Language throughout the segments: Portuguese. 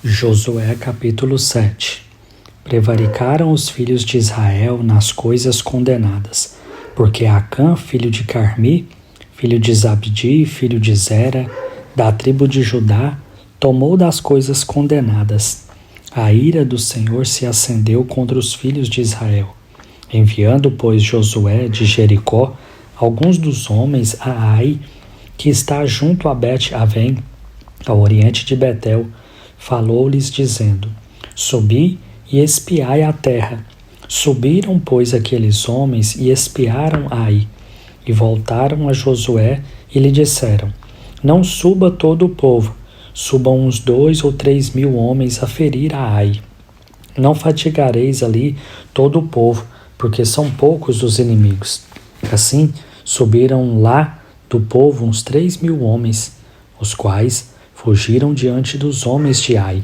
Josué capítulo 7. Prevaricaram os filhos de Israel nas coisas condenadas, porque Acã, filho de Carmi, filho de Zabdi, filho de Zera, da tribo de Judá, tomou das coisas condenadas. A ira do Senhor se acendeu contra os filhos de Israel. Enviando, pois, Josué de Jericó alguns dos homens a Ai, que está junto a Bet-Avém, ao oriente de Betel, falou-lhes dizendo: Subi e espiai a terra. Subiram, pois, aqueles homens e espiaram Ai, e voltaram a Josué e lhe disseram: Não suba todo o povo, subam uns 2 ou 3 mil homens a ferir a Ai. Não fatigareis ali todo o povo, porque são poucos os inimigos. Assim, subiram lá do povo uns 3 mil homens, os quais fugiram diante dos homens de Ai.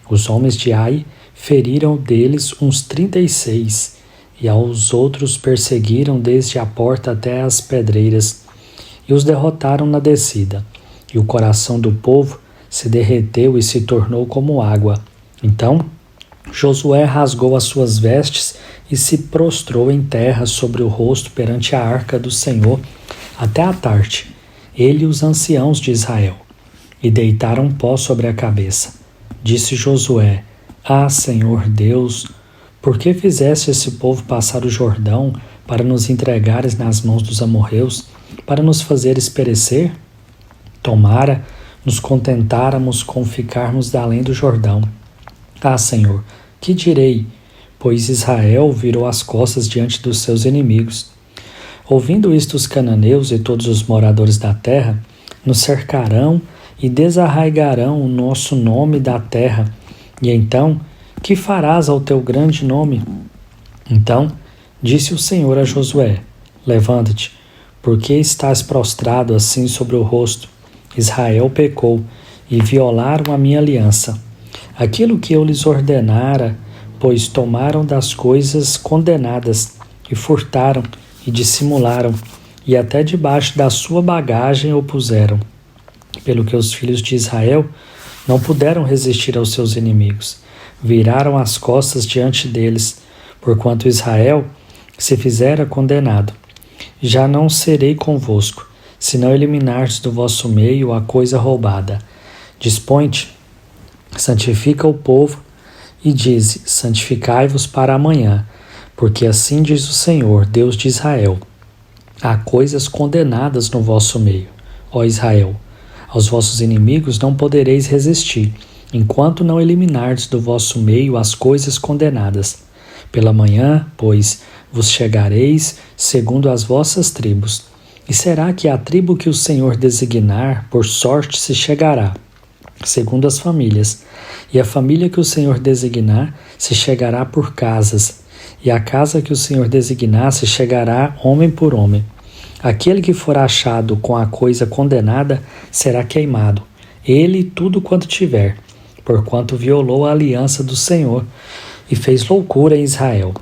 Os homens de Ai feriram deles uns 36, e aos outros perseguiram desde a porta até as pedreiras, e os derrotaram na descida. E o coração do povo se derreteu e se tornou como água. Então Josué rasgou as suas vestes e se prostrou em terra sobre o rosto perante a arca do Senhor até a tarde, ele e os anciãos de Israel, e deitaram pó sobre a cabeça. Disse Josué: Ah, Senhor Deus, por que fizeste esse povo passar o Jordão para nos entregares nas mãos dos amorreus, para nos fazeres perecer? Tomara nos contentáramos com ficarmos além do Jordão. Ah, Senhor, que direi? Pois Israel virou as costas diante dos seus inimigos. Ouvindo isto, os cananeus e todos os moradores da terra nos cercarão e desarraigarão o nosso nome da terra. E então, que farás ao teu grande nome? Então disse o Senhor a Josué: Levanta-te, porque estás prostrado assim sobre o rosto? Israel pecou e violaram a minha aliança. Aquilo que eu lhes ordenara, pois tomaram das coisas condenadas, e furtaram, e dissimularam, e até debaixo da sua bagagem o puseram. Pelo que os filhos de Israel não puderam resistir aos seus inimigos, viraram as costas diante deles, porquanto Israel se fizera condenado. Já não serei convosco, se não eliminardes do vosso meio a coisa roubada. Dispõe-te, santifica o povo, e dize: santificai-vos para amanhã, porque assim diz o Senhor, Deus de Israel: há coisas condenadas no vosso meio, ó Israel. Aos vossos inimigos não podereis resistir, enquanto não eliminardes do vosso meio as coisas condenadas. Pela manhã, pois, vos chegareis segundo as vossas tribos. E será que a tribo que o Senhor designar, por sorte se chegará, segundo as famílias, e a família que o Senhor designar se chegará por casas, e a casa que o Senhor designar se chegará homem por homem. Aquele que for achado com a coisa condenada será queimado, ele e tudo quanto tiver, porquanto violou a aliança do Senhor e fez loucura em Israel.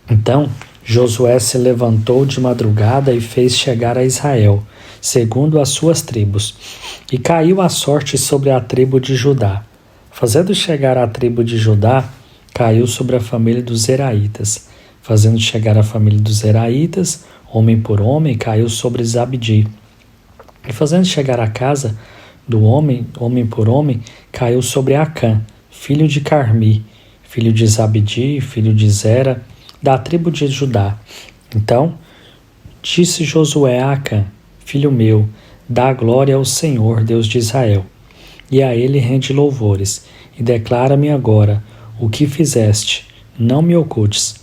Então Josué se levantou de madrugada e fez chegar a Israel, segundo as suas tribos, e caiu a sorte sobre a tribo de Judá. Fazendo chegar a tribo de Judá, caiu sobre a família dos Zeraitas. Fazendo chegar a família dos Zeraitas, homem por homem, caiu sobre Zabdi. E fazendo chegar a casa do homem, homem por homem, caiu sobre Acã, filho de Carmi, filho de Zabdi, filho de Zera, da tribo de Judá. Então disse Josué a Acã: Filho meu, dá glória ao Senhor, Deus de Israel, e a ele rende louvores, e declara-me agora o que fizeste, não me ocultes.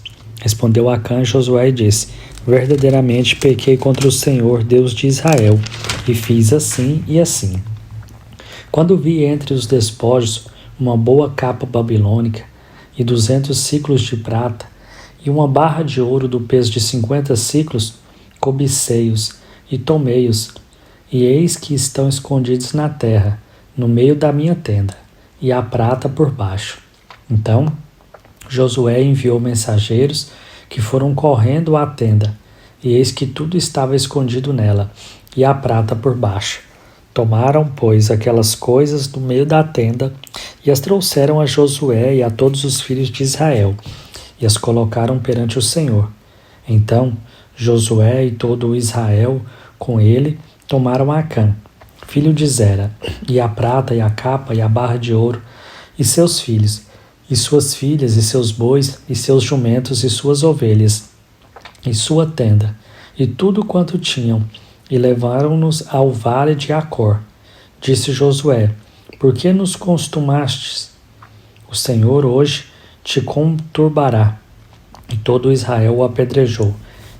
Respondeu Acã a Josué e disse: Verdadeiramente pequei contra o Senhor, Deus de Israel, e fiz assim e assim. Quando vi entre os despojos uma boa capa babilônica, e 200 siclos de prata, e uma barra de ouro do peso de 50 siclos, cobicei-os e tomei-os, e eis que estão escondidos na terra, no meio da minha tenda, e a prata por baixo. Então Josué enviou mensageiros que foram correndo à tenda, e eis que tudo estava escondido nela, e a prata por baixo. Tomaram, pois, aquelas coisas do meio da tenda e as trouxeram a Josué e a todos os filhos de Israel, e as colocaram perante o Senhor. Então Josué e todo o Israel com ele tomaram Acã, filho de Zera, e a prata e a capa e a barra de ouro, e seus filhos, e suas filhas, e seus bois, e seus jumentos, e suas ovelhas, e sua tenda, e tudo quanto tinham, e levaram-nos ao vale de Acor. Disse Josué: Por que nos costumastes? O Senhor hoje te conturbará. E todo Israel o apedrejou,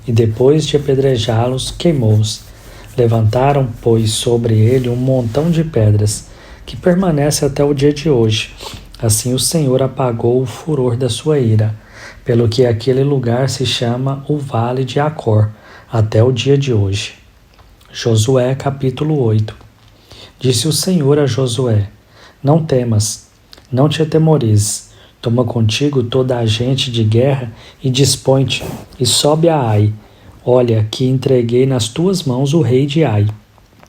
e depois de apedrejá-los, queimou-os. Levantaram, pois, sobre ele um montão de pedras, que permanece até o dia de hoje. Assim o Senhor apagou o furor da sua ira, pelo que aquele lugar se chama o Vale de Acor, até o dia de hoje. Josué capítulo 8. Disse o Senhor a Josué: Não temas, não te atemorizes. Toma contigo toda a gente de guerra e dispõe-te, e sobe a Ai. Olha, que entreguei nas tuas mãos o rei de Ai,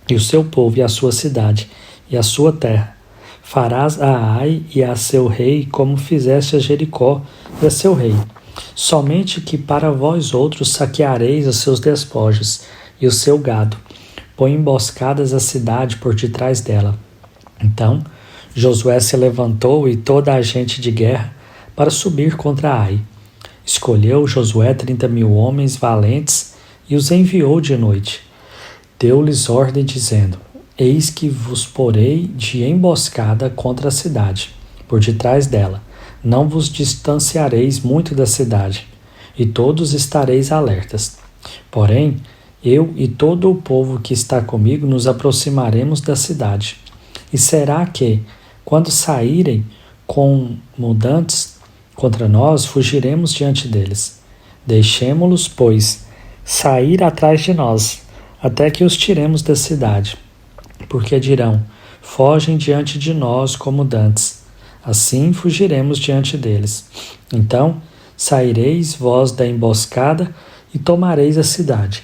e o seu povo e a sua cidade, e a sua terra. Farás a Ai e a seu rei como fizeste a Jericó e a seu rei. Somente que para vós outros saqueareis os seus despojos e o seu gado. Põe emboscadas a cidade por detrás dela. Então Josué se levantou e toda a gente de guerra para subir contra Ai. Escolheu Josué 30.000 homens valentes e os enviou de noite. Deu-lhes ordem dizendo: Eis que vos porei de emboscada contra a cidade, por detrás dela. Não vos distanciareis muito da cidade, e todos estareis alertas. Porém, eu e todo o povo que está comigo nos aproximaremos da cidade. E será que, quando saírem com mudantes contra nós, fugiremos diante deles? Deixemo-los, pois, sair atrás de nós, até que os tiremos da cidade. Porque dirão: fogem diante de nós como dantes. Assim fugiremos diante deles. Então saireis vós da emboscada e tomareis a cidade,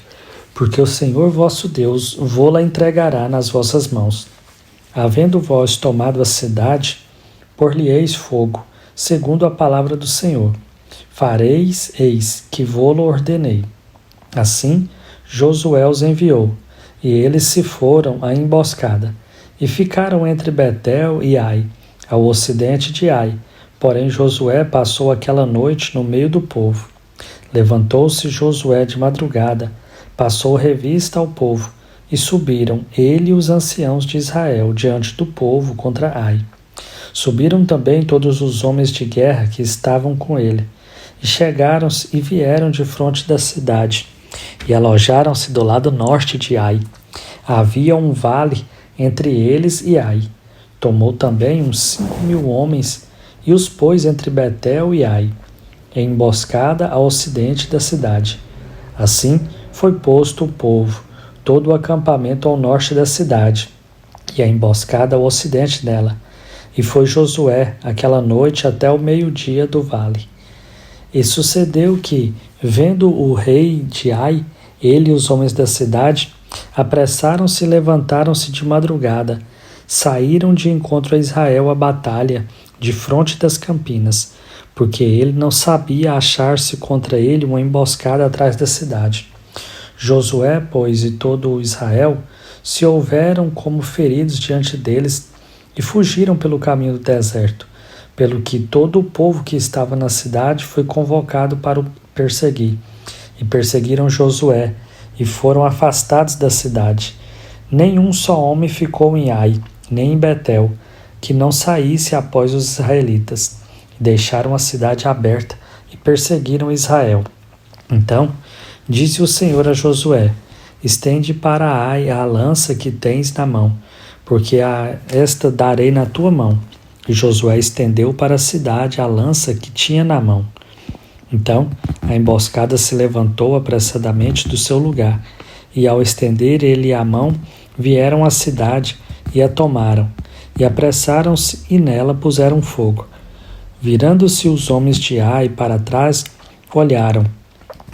porque o Senhor vosso Deus vô-la entregará nas vossas mãos. Havendo vós tomado a cidade, por-lhe-eis fogo, segundo a palavra do Senhor. Fareis, eis, que vô-lo ordenei. Assim Josué os enviou, e eles se foram à emboscada, e ficaram entre Betel e Ai, ao ocidente de Ai. Porém Josué passou aquela noite no meio do povo. Levantou-se Josué de madrugada, passou revista ao povo, e subiram ele e os anciãos de Israel diante do povo contra Ai. Subiram também todos os homens de guerra que estavam com ele, e chegaram-se e vieram de fronte da cidade, e alojaram-se do lado norte de Ai. Havia um vale entre eles e Ai. Tomou também uns 5.000 homens e os pôs entre Betel e Ai, em emboscada ao ocidente da cidade. Assim foi posto o povo, todo o acampamento ao norte da cidade, e a emboscada ao ocidente dela. E foi Josué aquela noite até o meio-dia do vale. E sucedeu que, vendo o rei de Ai, ele e os homens da cidade, apressaram-se e levantaram-se de madrugada, saíram de encontro a Israel à batalha, de fronte das campinas, porque ele não sabia achar-se contra ele uma emboscada atrás da cidade. Josué, pois, e todo o Israel se houveram como feridos diante deles e fugiram pelo caminho do deserto, pelo que todo o povo que estava na cidade foi convocado para o perseguir. E perseguiram Josué, e foram afastados da cidade. Nenhum só homem ficou em Ai, nem em Betel, que não saísse após os israelitas. Deixaram a cidade aberta e perseguiram Israel. Então disse o Senhor a Josué: estende para Ai a lança que tens na mão, porque esta darei na tua mão. E Josué estendeu para a cidade a lança que tinha na mão. Então a emboscada se levantou apressadamente do seu lugar, e ao estender ele a mão, vieram à cidade e a tomaram, e apressaram-se e nela puseram fogo. Virando-se os homens de Ai para trás, olharam,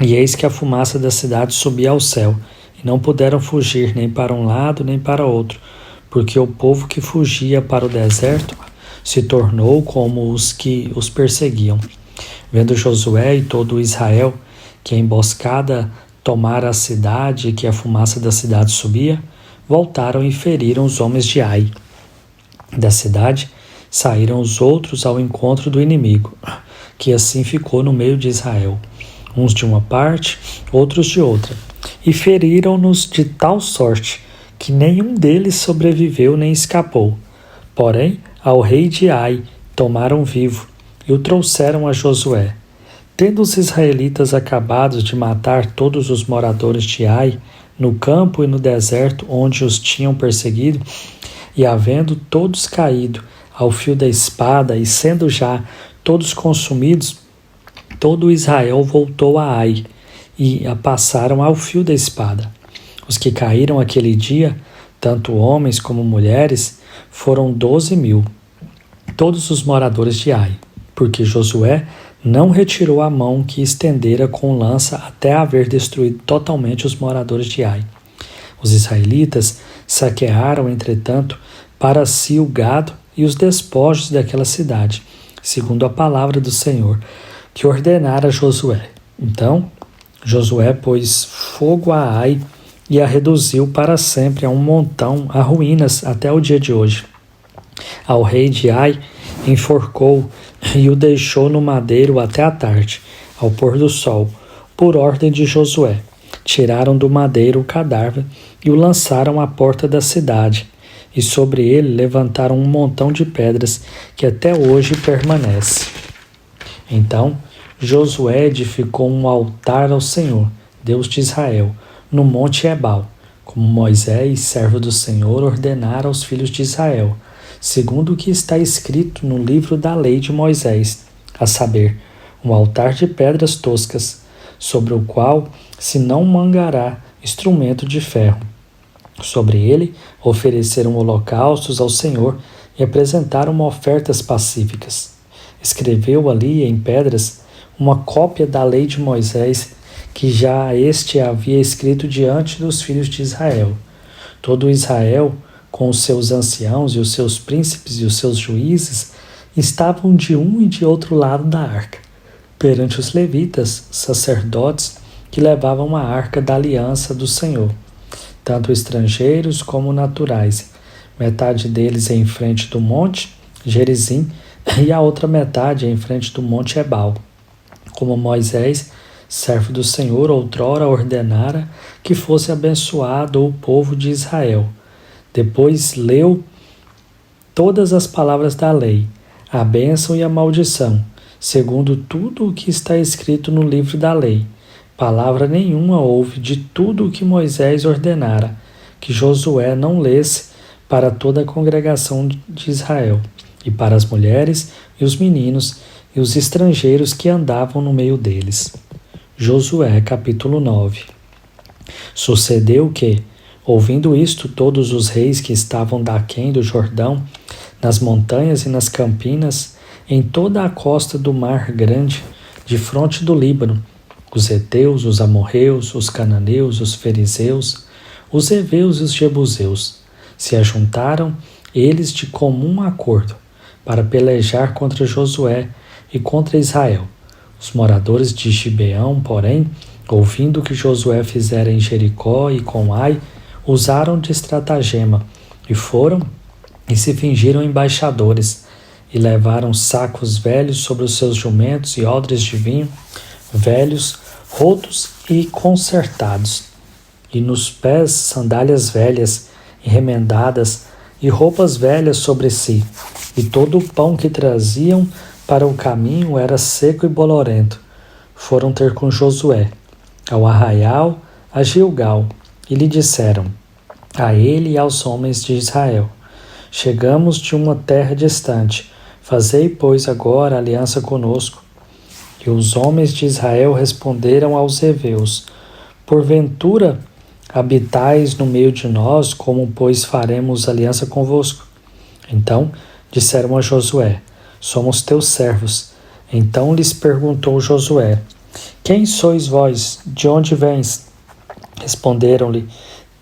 e eis que a fumaça da cidade subia ao céu, e não puderam fugir nem para um lado nem para outro, porque o povo que fugia para o deserto se tornou como os que os perseguiam. Vendo Josué e todo Israel que a emboscada tomara a cidade e que a fumaça da cidade subia, voltaram e feriram os homens de Ai. Da cidade saíram os outros ao encontro do inimigo, que assim ficou no meio de Israel, uns de uma parte, outros de outra, e feriram-nos de tal sorte que nenhum deles sobreviveu nem escapou. Porém, ao rei de Ai tomaram vivo e o trouxeram a Josué. Tendo os israelitas acabado de matar todos os moradores de Ai, no campo e no deserto onde os tinham perseguido, e havendo todos caído ao fio da espada e sendo já todos consumidos, todo Israel voltou a Ai e a passaram ao fio da espada. Os que caíram aquele dia, tanto homens como mulheres, foram 12.000, todos os moradores de Ai, porque Josué não retirou a mão que estendera com lança até haver destruído totalmente os moradores de Ai. Os israelitas saquearam, entretanto, para si o gado e os despojos daquela cidade, segundo a palavra do Senhor, que ordenara a Josué. Então, Josué pôs fogo a Ai e a reduziu para sempre a um montão, a ruínas, até o dia de hoje. Ao rei de Ai enforcou e o deixou no madeiro até a tarde, ao pôr do sol, por ordem de Josué. Tiraram do madeiro o cadáver e o lançaram à porta da cidade, e sobre ele levantaram um montão de pedras que até hoje permanece. Então Josué edificou um altar ao Senhor, Deus de Israel, no monte Ebal, como Moisés, servo do Senhor, ordenara aos filhos de Israel, segundo o que está escrito no livro da lei de Moisés, a saber, um altar de pedras toscas, sobre o qual se não mangará instrumento de ferro. Sobre ele ofereceram holocaustos ao Senhor e apresentaram ofertas pacíficas. Escreveu ali em pedras uma cópia da lei de Moisés, que já este havia escrito diante dos filhos de Israel. Todo Israel, com os seus anciãos e os seus príncipes e os seus juízes, estavam de um e de outro lado da arca, perante os levitas, sacerdotes, que levavam a arca da aliança do Senhor, tanto estrangeiros como naturais, metade deles em frente do monte Gerizim e a outra metade em frente do monte Ebal, como Moisés, servo do Senhor, outrora ordenara que fosse abençoado o povo de Israel. Depois leu todas as palavras da lei, a bênção e a maldição, segundo tudo o que está escrito no livro da lei. Palavra nenhuma houve de tudo o que Moisés ordenara, que Josué não lesse para toda a congregação de Israel, e para as mulheres e os meninos e os estrangeiros que andavam no meio deles. Josué capítulo 9. Sucedeu que, ouvindo isto, todos os reis que estavam daquém do Jordão, nas montanhas e nas campinas, em toda a costa do Mar Grande, de fronte do Líbano, os heteus, os amorreus, os cananeus, os fariseus, os heveus e os jebuseus, se ajuntaram, eles de comum acordo, para pelejar contra Josué e contra Israel. Os moradores de Gibeão, porém, ouvindo o que Josué fizera em Jericó e com Ai, usaram de estratagema, e foram e se fingiram embaixadores, e levaram sacos velhos sobre os seus jumentos e odres de vinho, velhos, rotos e consertados, e nos pés sandálias velhas e remendadas, e roupas velhas sobre si, e todo o pão que traziam para o caminho era seco e bolorento. Foram ter com Josué, ao arraial, a Gilgal, e lhe disseram, a ele e aos homens de Israel, chegamos de uma terra distante, fazei, pois, agora aliança conosco. E os homens de Israel responderam aos heveus, porventura habitais no meio de nós, como, pois, faremos aliança convosco? Então disseram a Josué, somos teus servos. Então lhes perguntou Josué, quem sois vós? De onde vens? Responderam-lhe,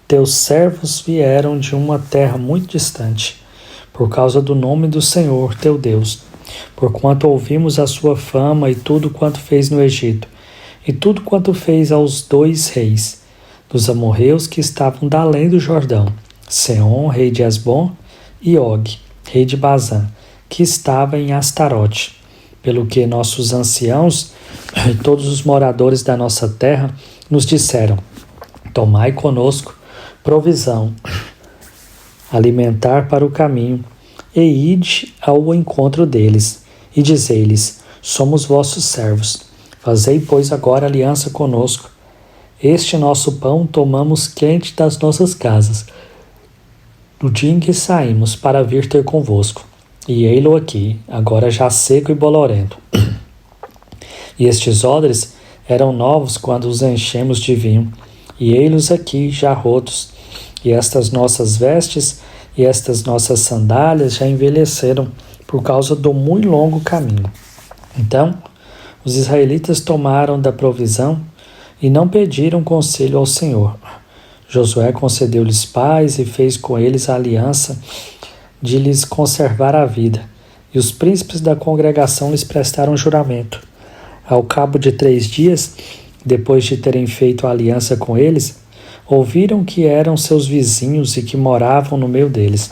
teus servos vieram de uma terra muito distante, por causa do nome do Senhor teu Deus, porquanto ouvimos a sua fama e tudo quanto fez no Egito, e tudo quanto fez aos 2 reis, dos amorreus que estavam da além do Jordão, Seom, rei de Hesbom, e Og, rei de Bazã, que estava em Astarote. Pelo que nossos anciãos e todos os moradores da nossa terra nos disseram: tomai conosco provisão, alimentar para o caminho, e ide ao encontro deles, e dizei-lhes: somos vossos servos. Fazei, pois, agora aliança conosco. Este nosso pão tomamos quente das nossas casas, no dia em que saímos para vir ter convosco. E ei-lo aqui, agora já seco e bolorento. E estes odres eram novos quando os enchemos de vinho, e ei-los aqui já rotos. E estas nossas vestes e estas nossas sandálias já envelheceram por causa do muito longo caminho. Então, os israelitas tomaram da provisão e não pediram conselho ao Senhor. Josué concedeu-lhes paz e fez com eles a aliança de lhes conservar a vida. E os príncipes da congregação lhes prestaram juramento. Ao cabo de 3 dias, depois de terem feito a aliança com eles, ouviram que eram seus vizinhos e que moravam no meio deles.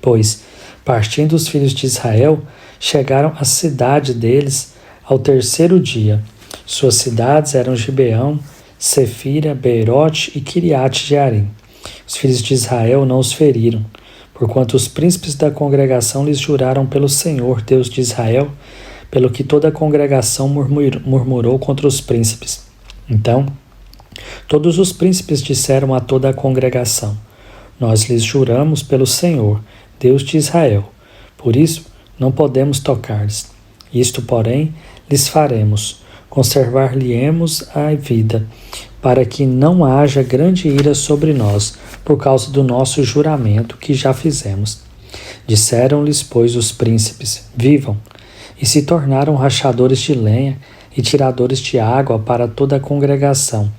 Pois, partindo os filhos de Israel, chegaram à cidade deles ao 3º dia. Suas cidades eram Gibeão, Sefira, Beirote e Quiriate-Jearim. Os filhos de Israel não os feriram, porquanto os príncipes da congregação lhes juraram pelo Senhor, Deus de Israel, pelo que toda a congregação murmurou contra os príncipes. Então, todos os príncipes disseram a toda a congregação: nós lhes juramos pelo Senhor, Deus de Israel. Por isso, não podemos tocar-lhes. Isto, porém, lhes faremos: conservar-lhe-emos a vida, para que não haja grande ira sobre nós, por causa do nosso juramento que já fizemos. Disseram-lhes, pois, os príncipes: vivam! E se tornaram rachadores de lenha e tiradores de água para toda a congregação,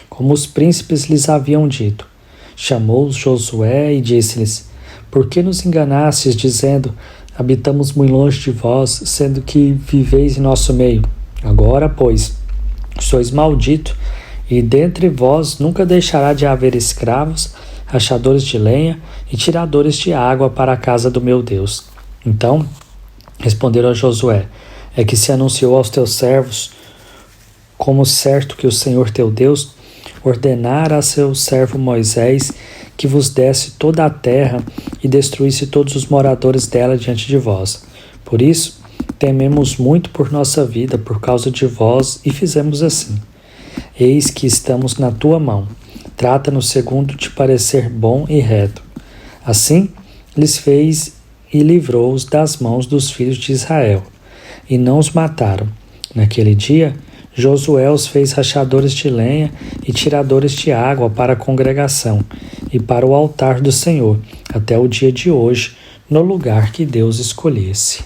como os príncipes lhes haviam dito. Chamou-os Josué e disse-lhes: por que nos enganastes, dizendo: habitamos muito longe de vós, sendo que viveis em nosso meio? Agora, pois, sois maldito, e dentre vós nunca deixará de haver escravos, rachadores de lenha e tiradores de água para a casa do meu Deus. Então responderam a Josué: é que se anunciou aos teus servos, como certo que o Senhor teu Deus ordenara a seu servo Moisés que vos desse toda a terra e destruísse todos os moradores dela diante de vós. Por isso, tememos muito por nossa vida por causa de vós e fizemos assim. Eis que estamos na tua mão. Trata-nos segundo te parecer bom e reto. Assim lhes fez e livrou-os das mãos dos filhos de Israel, e não os mataram. Naquele dia, Josué os fez rachadores de lenha e tiradores de água para a congregação e para o altar do Senhor, até o dia de hoje, no lugar que Deus escolhesse.